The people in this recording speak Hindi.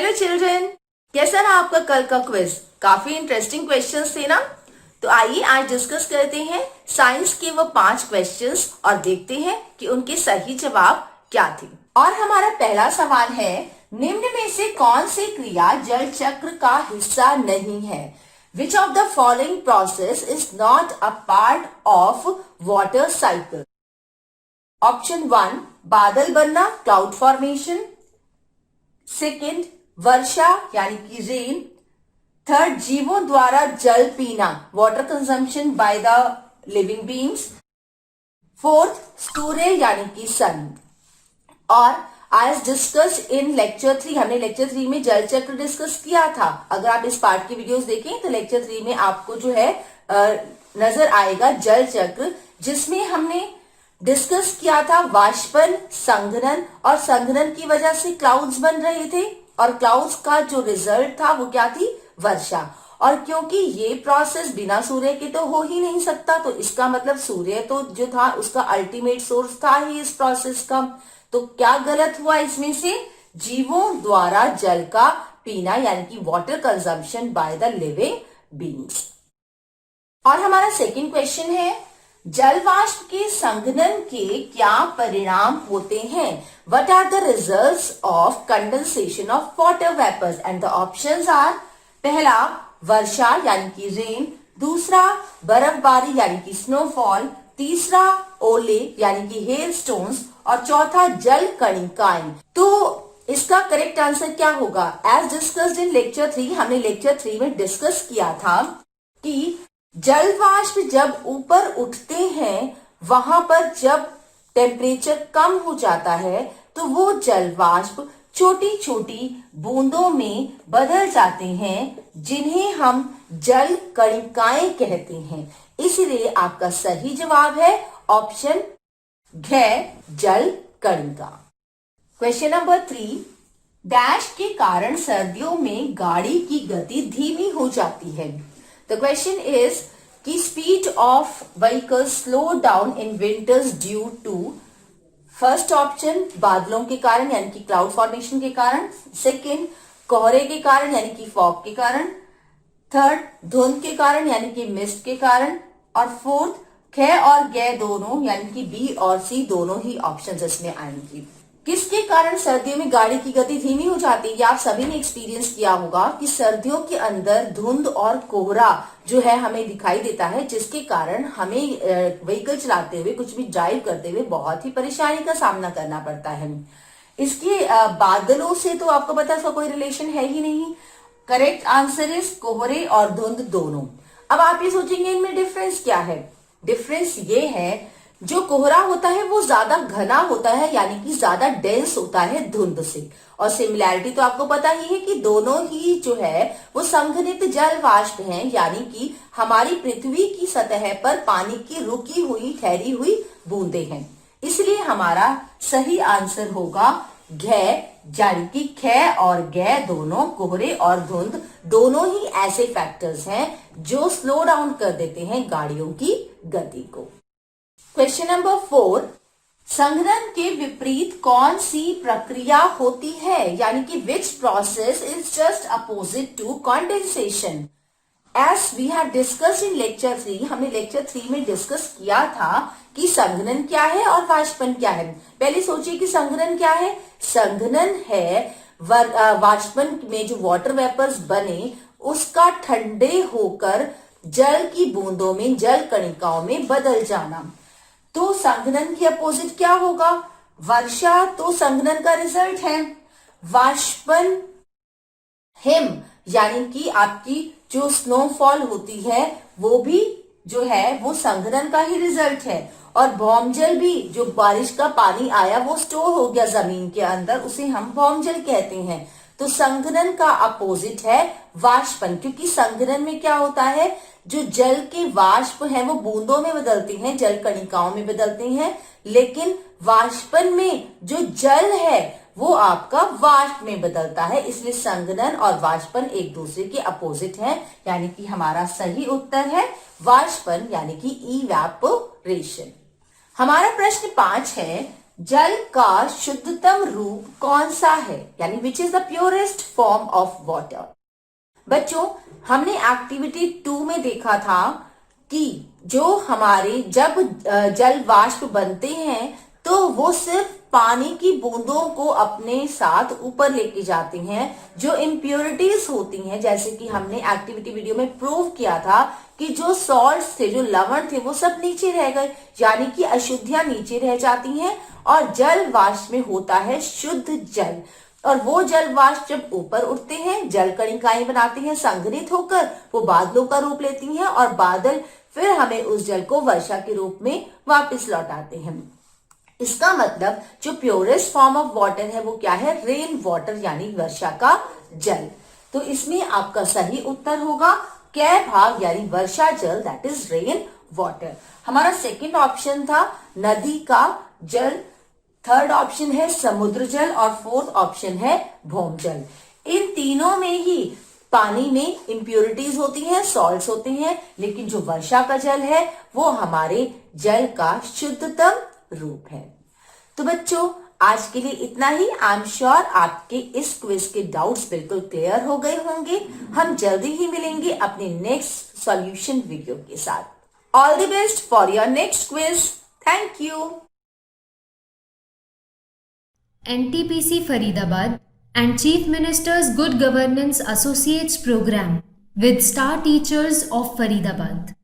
हेलो चिल्ड्रन, कैसा रहा आपका कल का क्विज? काफी इंटरेस्टिंग क्वेश्चंस थे ना। तो आइए आज डिस्कस करते हैं साइंस के वो 5 क्वेश्चंस और देखते हैं कि उनके सही जवाब क्या थे। और हमारा पहला सवाल है, निम्न में से कौन सी क्रिया जल चक्र का हिस्सा नहीं है? Which of the following process is not a part of water cycle? Option 1 बादल बनना, क्लाउड फॉर्मेशन। सेकेंड वर्षा यानी कि रेन। थर्ड जीवों द्वारा जल पीना, water consumption by the living beings. Fourth सूर्य यानी कि सन। और आज डिस्कस इन लेक्चर 3, हमने लेक्चर 3 में जल चक्र डिस्कस किया था। अगर आप इस पार्ट की वीडियोस देखें तो लेक्चर 3 में आपको जो है नजर आएगा जल चक्र, जिसमें हमने डिस्कस किया था वाष्पन, संघनन, और संघनन की वजह से क्लाउड्स बन रहे थे और क्लाउड्स का जो रिजल्ट था वो क्या थी? वर्षा। और क्योंकि ये प्रोसेस बिना सूर्य के तो हो ही नहीं सकता, तो इसका मतलब सूर्य तो जो था उसका अल्टीमेट सोर्स था ही इस प्रोसेस का। तो क्या गलत हुआ इसमें से? जीवों द्वारा जल का पीना यानी कि water consumption by the living beings. और हमारा सेकंड क्वेश्चन है, जल वाष्प के संघनन के क्या परिणाम होते हैं? What are the results of condensation of water vapors? And the options are, पहला वर्षा यानी कि रेन, दूसरा बर्फबारी यानी कि स्नोफॉल, तीसरा ओले यानी कि हेल स्टोन्स, और चौथा जल कणिकाएं। तो इसका करेक्ट आंसर क्या होगा? एज डिस्कस्ड इन लेक्चर 3, हमने लेक्चर 3 में डिस्कस किया था कि जल वाष्प जब ऊपर उठते हैं, वहां पर जब टेम्परेचर कम हो जाता है तो वो जल वाष्प छोटी छोटी बूंदों में बदल जाते हैं, जिन्हें हम जल कणिकाएं कहते हैं। इसलिए आपका सही जवाब है ऑप्शन घ, जल कणिका। क्वेश्चन नंबर 3, डैश के कारण सर्दियों में गाड़ी की गति धीमी हो जाती है। The question is कि speed of vehicles slow down in winters due to, first option बादलों के कारण यानी कि क्लाउड फॉर्मेशन के कारण, सेकेंड कोहरे के कारण यानी कि फॉग के कारण, थर्ड धुंध के कारण यानी कि मिस्ट के कारण, और फोर्थ ख और ग दोनों यानी कि बी और सी दोनों ही ऑप्शन इसमें आएंगी। किसके कारण सर्दियों में गाड़ी की गति धीमी हो जाती है? आप सभी ने एक्सपीरियंस किया होगा कि सर्दियों के अंदर धुंध और कोहरा जो है हमें दिखाई देता है, जिसके कारण हमें व्हीकल चलाते हुए, कुछ भी ड्राइव करते हुए बहुत ही परेशानी का सामना करना पड़ता है। इसके बादलों से तो आपको पता है इसका कोई रिलेशन है ही नहीं। करेक्ट आंसर इज कोहरे और धुंध दोनों। अब आप ये सोचेंगे इनमें डिफरेंस क्या है? डिफरेंस ये है, जो कोहरा होता है वो ज्यादा घना होता है यानी कि ज्यादा डेंस होता है धुंध से, और सिमिलैरिटी तो आपको पता ही है कि दोनों ही जो है वो संघनित जल वाष्प हैं, यानी कि हमारी पृथ्वी की सतह पर पानी की रुकी हुई ठहरी हुई बूंदें हैं। इसलिए हमारा सही आंसर होगा घ, यानी कि ख और ग दोनों, कोहरे और धुंध दोनों ही ऐसे फैक्टर्स हैं जो स्लो डाउन कर देते हैं गाड़ियों की गति को। क्वेश्चन नंबर 4, संघनन के विपरीत कौन सी प्रक्रिया होती है? यानी कि which process is just opposite to condensation? As we have discuss in lecture 3, हमने लेक्चर 3 में डिस्कस किया था कि संघनन क्या है और वाष्पन क्या है। पहले सोचिए कि संघनन क्या है। संघनन है वाष्पन में जो वाटर वेपर्स बने उसका ठंडे होकर जल की बूंदों में, जल कणिकाओं में बदल जाना। तो संघनन की अपोजिट क्या होगा? वर्षा तो संघनन का रिजल्ट है। वाष्पन, हिम यानी कि आपकी जो स्नोफॉल होती है वो भी जो है वो संघनन का ही रिजल्ट है। और भौमजल भी, जो बारिश का पानी आया वो स्टोर हो गया जमीन के अंदर, उसे हम भौमजल कहते हैं। तो संघनन का अपोजिट है वाष्पन, क्योंकि संघनन में क्या होता है, जो जल के वाष्प हैं वो बूंदों में बदलते हैं, जल कणिकाओं में बदलते हैं, लेकिन वाष्पन में जो जल है वो आपका वाष्प में बदलता है। इसलिए संघनन और वाष्पन एक दूसरे के अपोजिट हैं, यानी कि हमारा सही उत्तर है वाष्पन यानी कि इवैपोरेशन। हमारा प्रश्न 5 है, जल का शुद्धतम रूप कौन सा है, यानी which is the purest form of water. बच्चों, हमने एक्टिविटी 2 में देखा था कि जो हमारे जब जल वाष्प बनते हैं तो वो सिर्फ पानी की बूंदों को अपने साथ ऊपर लेके जाते हैं। जो इम्प्योरिटीज होती हैं, जैसे कि हमने एक्टिविटी वीडियो में प्रूव किया था कि जो सॉल्ट्स थे, जो लवण थे, वो सब नीचे रह गए, यानी कि अशुद्धियां नीचे रह जाती हैं और जल वाष्प में होता है शुद्ध जल। और वो जल वाष्प जब ऊपर उठते हैं, जल कणिकाएं बनाते हैं, संघनित होकर वो बादलों का रूप लेती हैं और बादल फिर हमें उस जल को वर्षा के रूप में वापस लौटाते हैं। इसका मतलब जो प्योरेस्ट फॉर्म ऑफ वाटर है वो क्या है, रेन वाटर, यानी वर्षा का जल। तो इसमें आपका सही उत्तर होगा कै भाग, यानी वर्षा जल, दैट इज रेन वाटर। हमारा सेकंड ऑप्शन था नदी का जल, थर्ड ऑप्शन है समुद्र जल और फोर्थ ऑप्शन है भौम जल। इन तीनों में ही पानी में इंप्योरिटीज होती हैं, सॉल्ट्स होते हैं, लेकिन जो वर्षा का जल है वो हमारे जल का शुद्धतम रूप है। तो बच्चों, आज के लिए इतना ही। आई एम श्योर आपके इस क्विज के डाउट्स बिल्कुल क्लियर हो गए होंगे। हम जल्दी ही मिलेंगे अपने नेक्स्ट सॉल्यूशन वीडियो के साथ। All the best for your next quiz. Thank you. NTPC Faridabad and Chief Minister's Good Governance Associates Program with Star Teachers of Faridabad.